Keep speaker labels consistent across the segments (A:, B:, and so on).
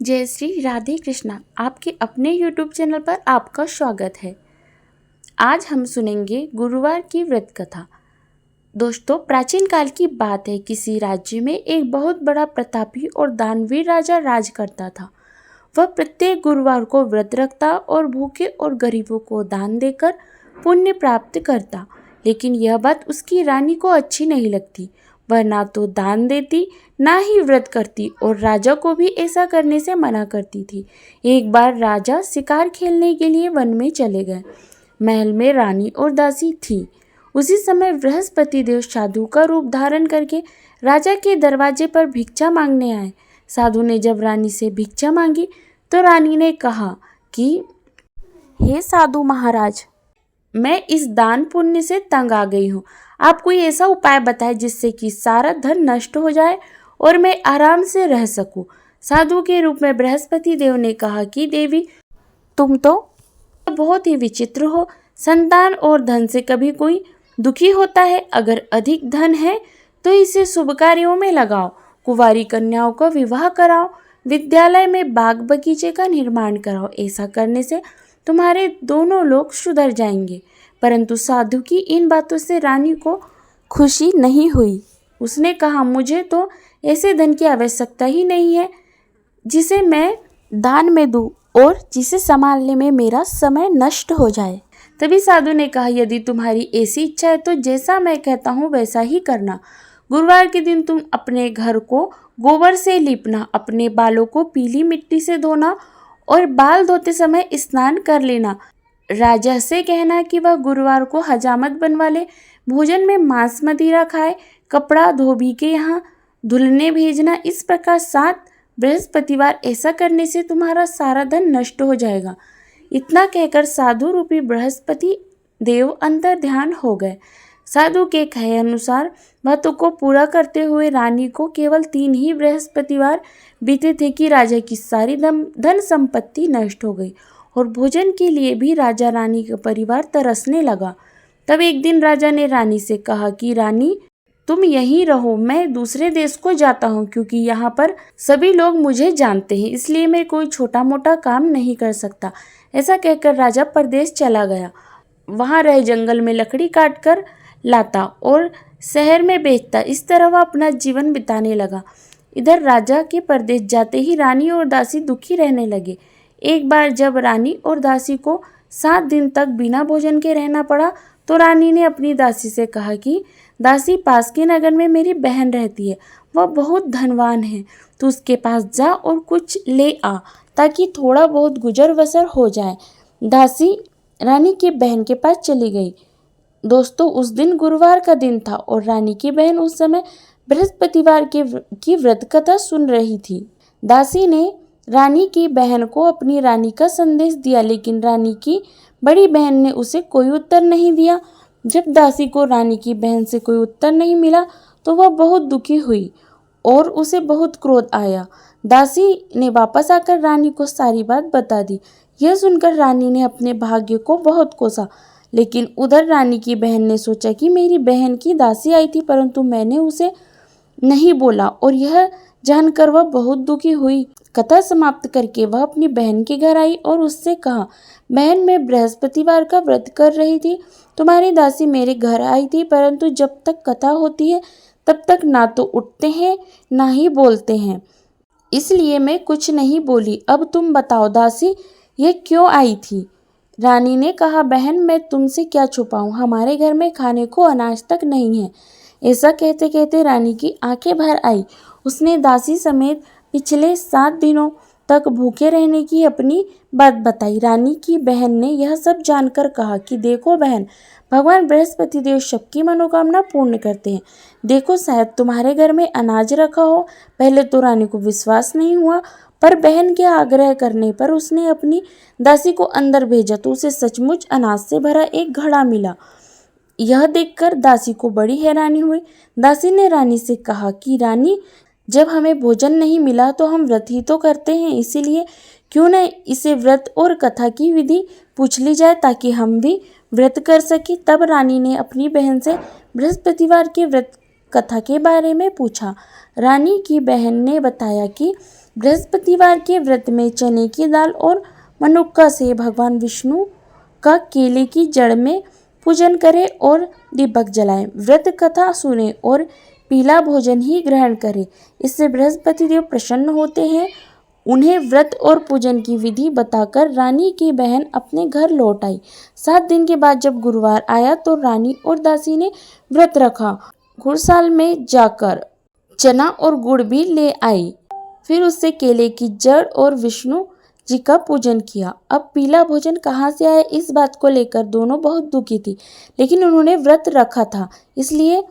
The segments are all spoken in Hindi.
A: जय श्री राधे कृष्णा। आपके अपने YouTube चैनल पर आपका स्वागत है। आज हम सुनेंगे गुरुवार की व्रत कथा। दोस्तों, प्राचीन काल की बात है। किसी राज्य में एक बहुत बड़ा प्रतापी और दानवीर राजा राज करता था। वह प्रत्येक गुरुवार को व्रत रखता और भूखे और गरीबों को दान देकर पुण्य प्राप्त करता। लेकिन यह बात उसकी रानी को अच्छी नहीं लगती। वह ना तो दान देती, ना ही व्रत करती और राजा को भी ऐसा करने से मना करती थी। एक बार राजा शिकार खेलने के लिए वन में चले गए। महल में रानी और दासी थी। उसी समय बृहस्पति देव साधु का रूप धारण करके राजा के दरवाजे पर भिक्षा मांगने आए। साधु ने जब रानी से भिक्षा मांगी तो रानी ने कहा कि हे साधु महाराज, मैं इस दान पुण्य से तंग आ गई हूँ। आप कोई ऐसा उपाय बताएं जिससे कि सारा धन नष्ट हो जाए और मैं आराम से रह सकूं। साधु के रूप में बृहस्पति देव ने कहा कि देवी, तुम तो बहुत ही विचित्र हो। संतान और धन से कभी कोई दुखी होता है। अगर अधिक धन है तो इसे शुभ कार्यों में लगाओ, कुंवारी कन्याओं का विवाह कराओ, विद्यालय में बाग बगीचे का निर्माण कराओ। ऐसा करने से तुम्हारे दोनों लोग सुधर जाएंगे। परंतु साधु की इन बातों से रानी को खुशी नहीं हुई। उसने कहा, मुझे तो ऐसे धन की आवश्यकता ही नहीं है जिसे मैं दान में दूं और जिसे संभालने में मेरा समय नष्ट हो जाए। तभी साधु ने कहा, यदि तुम्हारी ऐसी इच्छा है तो जैसा मैं कहता हूँ वैसा ही करना। गुरुवार के दिन तुम अपने घर को गोबर से लीपना, अपने बालों को पीली मिट्टी से धोना और बाल धोते समय स्नान कर लेना। राजा से कहना कि वह गुरुवार को हजामत बनवा ले, भोजन में मांस मदिरा खाए, कपड़ा धोबी के यहाँ धुलने भेजना। इस प्रकार 7 बृहस्पतिवार ऐसा करने से तुम्हारा सारा धन नष्ट हो जाएगा। इतना कहकर साधु रूपी बृहस्पति देव अंतर ध्यान हो गए। साधु के कहे अनुसार बातों को पूरा करते हुए रानी को केवल 3 ही बृहस्पतिवार बीते थे कि राजा की सारी धन संपत्ति नष्ट हो गई और भोजन के लिए भी राजा रानी का परिवार तरसने लगा। तब एक दिन राजा ने रानी से कहा कि रानी, तुम यहीं रहो, मैं दूसरे देश को जाता हूँ, क्योंकि यहाँ पर सभी लोग मुझे जानते हैं, इसलिए मैं कोई छोटा मोटा काम नहीं कर सकता। ऐसा कहकर राजा परदेश चला गया। वहाँ रहे जंगल में लकड़ी काट कर लाता और शहर में बेचता। इस तरह वह अपना जीवन बिताने लगा। इधर राजा के परदेश जाते ही रानी और दासी दुखी रहने लगे। एक बार जब रानी और दासी को 7 दिन तक बिना भोजन के रहना पड़ा तो रानी ने अपनी दासी से कहा कि दासी, पास के नगर में मेरी बहन रहती है, वह बहुत धनवान है, तो उसके पास जा और कुछ ले आ ताकि थोड़ा बहुत गुजर बसर हो जाए। दासी रानी की बहन के पास चली गई। दोस्तों, उस दिन गुरुवार का दिन था और रानी की बहन उस समय बृहस्पतिवार की व्रत कथा सुन रही थी। दासी ने रानी की बहन को अपनी रानी का संदेश दिया, लेकिन रानी की बड़ी बहन ने उसे कोई उत्तर नहीं दिया। जब दासी को रानी की बहन से कोई उत्तर नहीं मिला तो वह बहुत दुखी हुई और उसे बहुत क्रोध आया। दासी ने वापस आकर रानी को सारी बात बता दी। यह सुनकर रानी ने अपने भाग्य को बहुत कोसा, लेकिन उधर रानी की बहन ने सोचा कि मेरी बहन की दासी आई थी, परंतु मैंने उसे नहीं बोला और यह जानकर वह बहुत दुखी हुई। कथा समाप्त करके वह अपनी बहन के घर आई और उससे कहा, बहन, मैं बृहस्पतिवार का व्रत कर रही थी। तुम्हारी दासी मेरे घर आई थी, परंतु जब तक कथा होती है तब तक ना तो उठते हैं ना ही बोलते हैं, इसलिए मैं कुछ नहीं बोली। अब तुम बताओ दासी, ये क्यों आई थी? रानी ने कहा, बहन, मैं तुमसे क्या छुपाऊं, हमारे घर में खाने को अनाज तक नहीं है। ऐसा कहते कहते रानी की आंखें भर आई। उसने दासी समेत पिछले 7 दिनों तक भूखे रहने की अपनी बात बताई। रानी की बहन ने यह सब जानकर कहा कि देखो बहन, भगवान बृहस्पति देव सबकी मनोकामना पूर्ण करते हैं। देखो, शायद तुम्हारे घर में अनाज रखा हो। पहले तो रानी को विश्वास नहीं हुआ, पर बहन के आग्रह करने पर उसने अपनी दासी को अंदर भेजा तो उसे सचमुच अनाज से भरा एक घड़ा मिला। यह देखकर दासी को बड़ी हैरानी हुई। दासी ने रानी से कहा कि रानी, जब हमें भोजन नहीं मिला तो हम व्रत ही तो करते हैं, इसीलिए क्यों न इसे व्रत और कथा की विधि पूछ ली जाए ताकि हम भी व्रत कर सके। तब रानी ने अपनी बहन से बृहस्पतिवार के व्रत कथा के बारे में पूछा। रानी की बहन ने बताया कि बृहस्पतिवार के व्रत में चने की दाल और मनुक्का से भगवान विष्णु का केले की जड़ में पूजन करें और दीपक जलाएं। व्रत कथा सुने और पीला भोजन ही ग्रहण करें। इससे बृहस्पति देव प्रसन्न होते हैं। उन्हें व्रत और पूजन की विधि बताकर रानी की बहन अपने घर लौट आई। 7 दिन के बाद जब गुरुवार आया तो रानी और दासी ने व्रत रखा। घुड़साल में जाकर चना और गुड़ भी ले आई। फिर उससे केले की जड़ और विष्णु जी का पूजन किया। अब पीला भोजन कहाँ से आया, इस बात को लेकर दोनों बहुत दुखी थी, लेकिन उन्होंने व्रत रखा था, इसलिए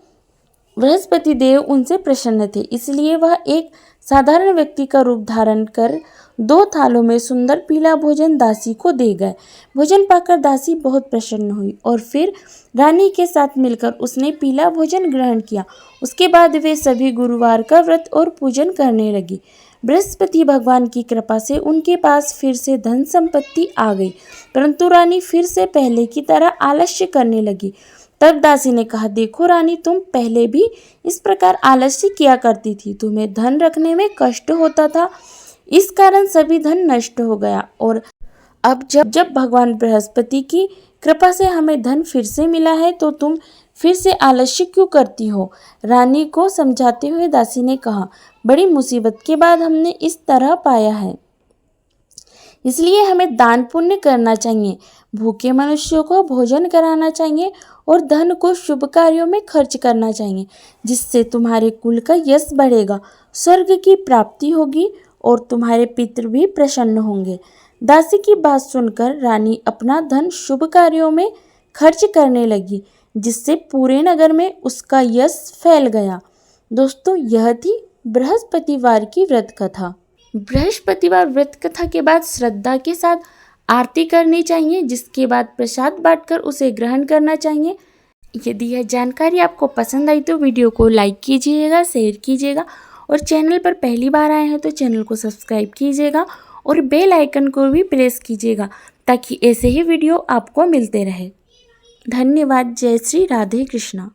A: बृहस्पति देव उनसे प्रसन्न थे। इसलिए वह एक साधारण व्यक्ति का रूप धारण कर 2 थालों में सुंदर पीला भोजन दासी को दे गए। भोजन पाकर दासी बहुत प्रसन्न हुई और फिर रानी के साथ मिलकर उसने पीला भोजन ग्रहण किया। उसके बाद वे सभी गुरुवार का व्रत और पूजन करने लगी। बृहस्पति भगवान की कृपा से उनके पास फिर से धन संपत्ति आ गई, परंतु रानी फिर से पहले की तरह आलस्य करने लगी। तब दासी ने कहा, देखो रानी, तुम पहले भी इस प्रकार आलस्य किया करती थी। तुम्हें धन रखने में कष्ट होता था, इस कारण सभी धन नष्ट हो गया। और अब जब भगवान बृहस्पति की कृपा से हमें धन फिर से मिला है तो तुम फिर से आलस्य क्यों करती हो? रानी को समझाते हुए दासी ने कहा, बड़ी मुसीबत के बाद हमने इस तरह पाया है, इसलिए हमें दान पुण्य करना चाहिए, भूखे मनुष्यों को भोजन कराना चाहिए और धन को शुभ कार्यों में खर्च करना चाहिए, जिससे तुम्हारे कुल का यश बढ़ेगा, स्वर्ग की प्राप्ति होगी और तुम्हारे पितृ भी प्रसन्न होंगे। दासी की बात सुनकर रानी अपना धन शुभ कार्यों में खर्च करने लगी, जिससे पूरे नगर में उसका यश फैल गया। दोस्तों, यह थी बृहस्पतिवार की व्रत कथा। बृहस्पतिवार व्रत कथा के बाद श्रद्धा के साथ आरती करनी चाहिए, जिसके बाद प्रसाद बांटकर उसे ग्रहण करना चाहिए। यदि यह जानकारी आपको पसंद आई तो वीडियो को लाइक कीजिएगा, शेयर कीजिएगा और चैनल पर पहली बार आए हैं तो चैनल को सब्सक्राइब कीजिएगा और बेल आइकन को भी प्रेस कीजिएगा ताकि ऐसे ही वीडियो आपको मिलते रहे। धन्यवाद। जय श्री राधे कृष्णा।